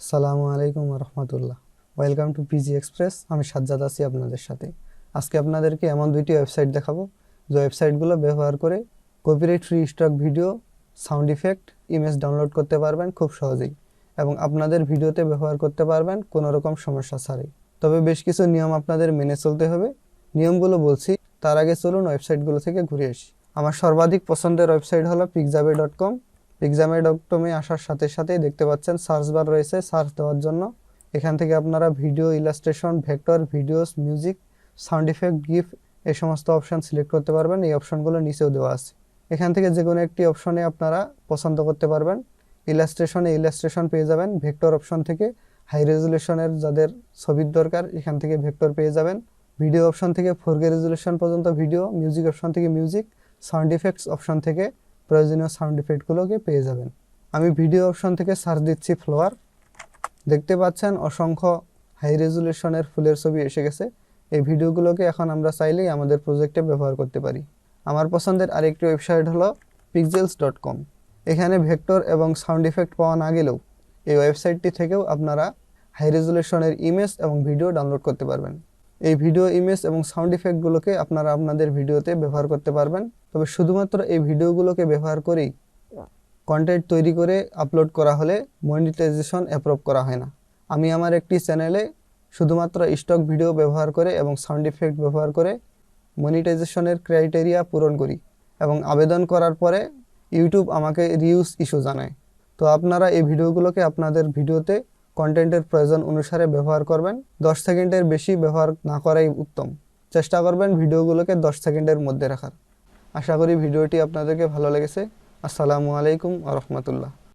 আসসালামু আলাইকুম রহমতুল্লাহ। Welcome to PG Express. আমি সাজ্জাদ আছি আপনাদের সাথে। আজকে আপনাদেরকে এমন দুইটি ওয়েবসাইট দেখাবো যে ওয়েবসাইটগুলো ব্যবহার করে copyright free stock video, sound effect, image download করতে পারবেন খুব সহজেই এবং আপনাদের ভিডিওতে ব্যবহার করতে পারবেন কোনো রকম সমস্যা ছাড়াই। তবে বেশ কিছু নিয়ম আপনাদের মেনে চলতে হবে। নিয়মগুলো বলছি, তার আগে চলুন ওয়েবসাইটগুলো থেকে ঘুরে আসি। আমার সর্বাধিক পছন্দের ওয়েবসাইট হলো pixabay.com। pixabay.com এ আসার সাথে সাথেই দেখতে পাচ্ছেন সার্চ বার রয়েছে সার্চ দেওয়ার জন্য। এখান থেকে আপনারা video, illustration, vector, videos, music, sound effect, GIF এই সমস্ত অপশন সিলেক্ট করতে পারবেন। এই অপশনগুলো নিচেও দেওয়া আছে। এখান থেকে যে কোনো একটি অপশনে আপনারা পছন্দ করতে পারবেন। ইলাস্ট্রেশন পেয়ে যাবেন। ভেক্টর অপশন থেকে হাই রেজুলেশনের যাদের ছবির দরকার এখান থেকে ভেক্টর পেয়ে যাবেন। ভিডিও অপশন থেকে 4K রেজুলেশন পর্যন্ত ভিডিও, মিউজিক অপশন থেকে মিউজিক, সাউন্ড ইফেক্টস অপশন থেকে প্রয়োজনীয় সাউন্ড ইফেক্টগুলোকে পেয়ে যাবেন। আমি ভিডিও অপশন থেকে সার্চ দিচ্ছি ফ্লাওয়ার। দেখতে পাচ্ছেন অসংখ্য হাই রেজুলেশনের ফুলের ছবি এসে গেছে। এই ভিডিওগুলোকে এখন আমরা চাইলেই আমাদের প্রজেক্টে ব্যবহার করতে পারি। আমার পছন্দের আরেকটি ওয়েবসাইট হলো pixels.com। এখানে ভেক্টর এবং সাউন্ড ইফেক্ট পাওয়া না গেলেও এই ওয়েবসাইটটি থেকেও আপনারা হাই রেজুলেশনের ইমেজ এবং ভিডিও ডাউনলোড করতে পারবেন। এই ভিডিও, ইমেজ এবং সাউন্ড ইফেক্টগুলোকে আপনারা আপনাদের ভিডিওতে ব্যবহার করতে পারবেন। তবে শুধুমাত্র এই ভিডিওগুলোকে ব্যবহার করেই কন্টেন্ট তৈরি করে আপলোড করা হলে মনিটাইজেশন অ্যাপ্রুভ করা হয় না। আমি আমার একটি চ্যানেলে শুধুমাত্র স্টক ভিডিও ব্যবহার করে এবং সাউন্ড ইফেক্ট ব্যবহার করে মনিটাইজেশনের ক্রাইটেরিয়া পূরণ করি এবং আবেদন করার পরে ইউটিউব আমাকে রিউজ ইস্যু জানায়। তো আপনারা এই ভিডিওগুলোকে আপনাদের ভিডিওতে কন্টেন্টের প্রয়োজন অনুসারে ব্যবহার করবেন। 10 সেকেন্ডের বেশি ব্যবহার না করাই উত্তম। চেষ্টা করবেন ভিডিওগুলোকে 10 সেকেন্ডের মধ্যে রাখার। আশা করি ভিডিওটি আপনাদেরকে ভালো লেগেছে। আসসালামু আলাইকুম ওয়া রাহমাতুল্লাহ।